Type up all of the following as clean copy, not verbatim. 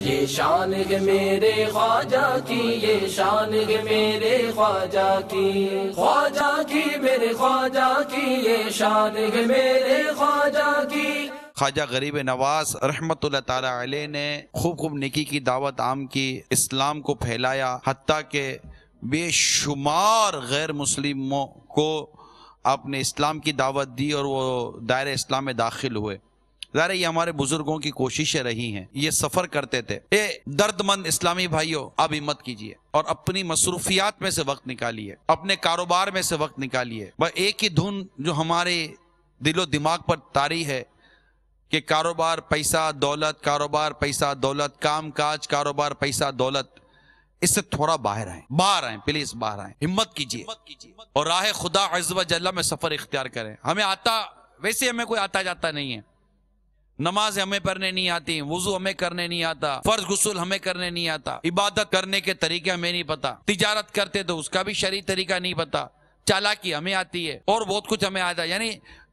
یہ شان ہے میرے خواجہ کی، یہ شان ہے میرے خواجہ کی، خواجہ کی میرے خواجہ کی، یہ شان ہے میرے خواجہ کی۔ خواجہ غریب نواز رحمت اللہ تعالی علیہ نے خوب نیکی کی دعوت عام کی، اسلام کو پھیلایا، حتیٰ کہ بے شمار غیر مسلموں کو آپ نے اسلام کی دعوت دی اور وہ دائرہ اسلام میں داخل ہوئے۔ ظاہر یہ ہمارے بزرگوں کی کوششیں رہی ہیں، یہ سفر کرتے تھے۔ درد مند اسلامی بھائیوں، آپ ہمت کیجئے اور اپنی مصروفیات میں سے وقت نکالیے، اپنے کاروبار میں سے وقت نکالیے۔ بس ایک ہی دھن جو ہمارے دل و دماغ پر طاری ہے کہ کاروبار پیسہ دولت، کاروبار پیسہ دولت، کام کاج کاروبار پیسہ دولت، اس سے تھوڑا باہر آئیں پلیز، باہر آئیں، ہمت کیجئے اور راہ خدا عز و جل میں سفر اختیار کریں۔ ہمیں آتا، ویسے ہمیں کوئی آتا جاتا نہیں ہے، نماز ہمیں پڑھنے نہیں آتی، وضو ہمیں کرنے نہیں آتا، فرض غسل ہمیں کرنے نہیں آتا، عبادت کرنے کے طریقے ہمیں نہیں پتا، تجارت کرتے تو اس کا بھی شرعی طریقہ نہیں پتا، چالاکی ہمیں آتی ہے اور بہت کچھ ہمیں آتا ہے، یعنی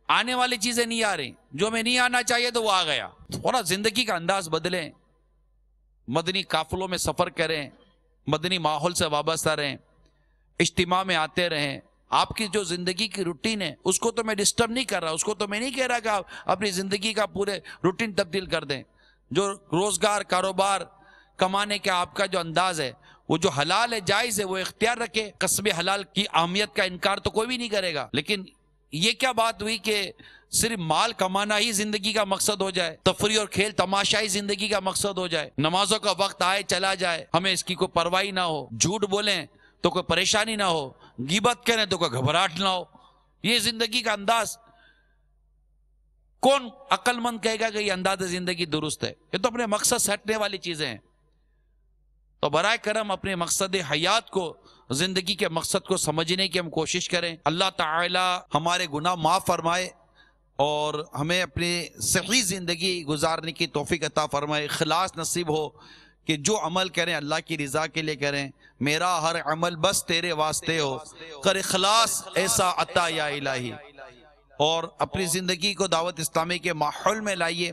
آنے والی چیزیں نہیں آ رہی، جو ہمیں نہیں آنا چاہیے تو وہ آ گیا۔ تھوڑا زندگی کا انداز بدلیں، مدنی قافلوں میں سفر کریں، مدنی ماحول سے وابستہ رہیں، اجتماع میں آتے رہیں۔ آپ کی جو زندگی کی روٹین ہے اس کو تو میں ڈسٹرب نہیں کر رہا، اس کو تو میں نہیں کہہ رہا کہ آپ اپنی زندگی کا پورے روٹین تبدیل کر دیں۔ جو روزگار، کاروبار، کمانے کا آپ کا جو انداز ہے، وہ جو حلال ہے، جائز ہے، وہ اختیار رکھے۔ کسب حلال کی اہمیت کا انکار تو کوئی بھی نہیں کرے گا، لیکن یہ کیا بات ہوئی کہ صرف مال کمانا ہی زندگی کا مقصد ہو جائے، تفریح اور کھیل تماشا ہی زندگی کا مقصد ہو جائے، نمازوں کا وقت آئے چلا جائے، ہمیں اس کی کوئی پرواہ نہ ہو، جھوٹ بولیں تو کوئی پریشانی نہ ہو، غیبت کریں تو کوئی گھبراہٹ نہ ہو۔ یہ زندگی کا انداز، کون عقل مند کہے گا کہ یہ انداز زندگی درست ہے؟ یہ تو اپنے مقصد سے ہٹنے والی چیزیں ہیں۔ تو برائے کرم اپنے مقصد حیات کو، زندگی کے مقصد کو سمجھنے کی ہم کوشش کریں۔ اللہ تعالی ہمارے گناہ معاف فرمائے اور ہمیں اپنی صحیح زندگی گزارنے کی توفیق عطا فرمائے، اخلاص نصیب ہو کہ جو عمل کریں اللہ کی رضا کے لیے کریں۔ میرا ہر عمل بس تیرے واسطے ہو، کر اخلاص ایسا عطا یا الہی۔ اور اپنی زندگی کو دعوت اسلامی کے ماحول میں لائیے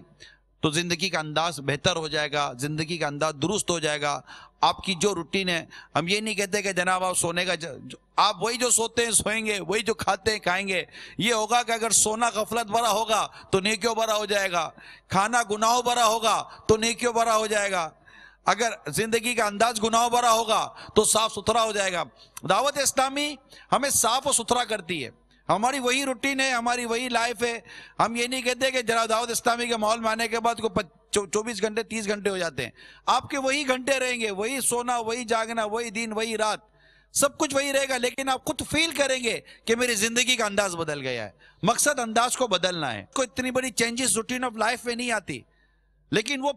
تو زندگی کا انداز بہتر ہو جائے گا، زندگی کا انداز درست ہو جائے گا۔ آپ کی جو روٹین ہے، ہم یہ نہیں کہتے کہ جناب آپ سونے کا آپ وہی جو سوتے ہیں سوئیں گے، وہی جو کھاتے ہیں کھائیں گے۔ یہ ہوگا کہ اگر سونا غفلت بھرا ہوگا تو نیکیوں بھرا ہو جائے گا، کھانا گناہوں بھرا ہوگا تو نیکیوں بھرا ہو جائے گا، اگر زندگی کا انداز گناہوں بھرا ہوگا تو صاف ستھرا ہو جائے گا۔ دعوت اسلامی ہمیں صاف و ستھرا کرتی ہے، ہماری وہی روٹین ہے، ہماری وہی لائف ہے۔ ہم یہ نہیں کہتے کہ جناب دعوت اسلامی کے ماحول میں آنے کے بعد 24 گھنٹے 30 گھنٹے ہو جاتے ہیں۔ آپ کے وہی گھنٹے رہیں گے، وہی سونا، وہی جاگنا، وہی دن، وہی رات، سب کچھ وہی رہے گا، لیکن آپ خود فیل کریں گے کہ میری زندگی کا انداز بدل گیا ہے۔ مقصد انداز کو بدلنا ہے۔ کوئی اتنی بڑی چینجز روٹین آف لائف میں نہیں آتی، لیکن وہ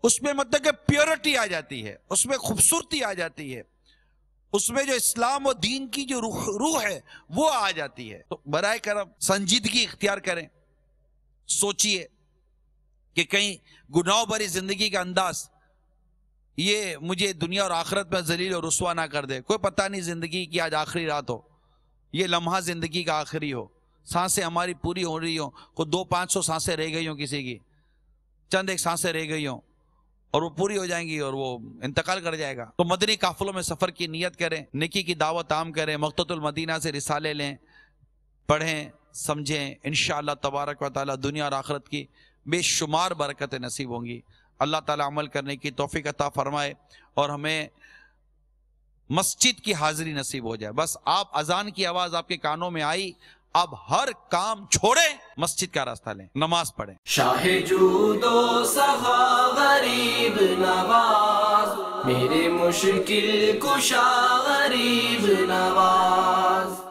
اس میں مطلب کہ پیورٹی آ جاتی ہے، اس میں خوبصورتی آ جاتی ہے، اس میں جو اسلام و دین کی جو روح ہے وہ آ جاتی ہے۔ تو برائے کرم سنجیدگی اختیار کریں، سوچئے کہ کہیں گناہوں بھری زندگی کا انداز یہ مجھے دنیا اور آخرت میں ذلیل اور رسوا نہ کر دے۔ کوئی پتہ نہیں زندگی کی آج آخری رات ہو، یہ لمحہ زندگی کا آخری ہو، سانسیں ہماری پوری ہو رہی ہوں، کوئی 200-500 سانسیں رہ گئی ہوں، کسی کی چند ایک سانسیں رہ گئی ہوں اور وہ پوری ہو جائیں گی اور وہ انتقال کر جائے گا۔ تو مدنی قافلوں میں سفر کی نیت کریں، نیکی کی دعوت عام کریں، مقتۃ المدینہ سے رسالے لیں، پڑھیں، سمجھیں، انشاءاللہ تبارک و تعالی دنیا اور آخرت کی بے شمار برکتیں نصیب ہوں گی۔ اللہ تعالی عمل کرنے کی توفیق عطا فرمائے اور ہمیں مسجد کی حاضری نصیب ہو جائے۔ بس آپ اذان کی آواز آپ کے کانوں میں آئی، اب ہر کام چھوڑیں، مسجد کا راستہ لیں، نماز پڑھیں۔ شاہ جود و سخا غریب نواز، میرے مشکل کشا غریب نواز۔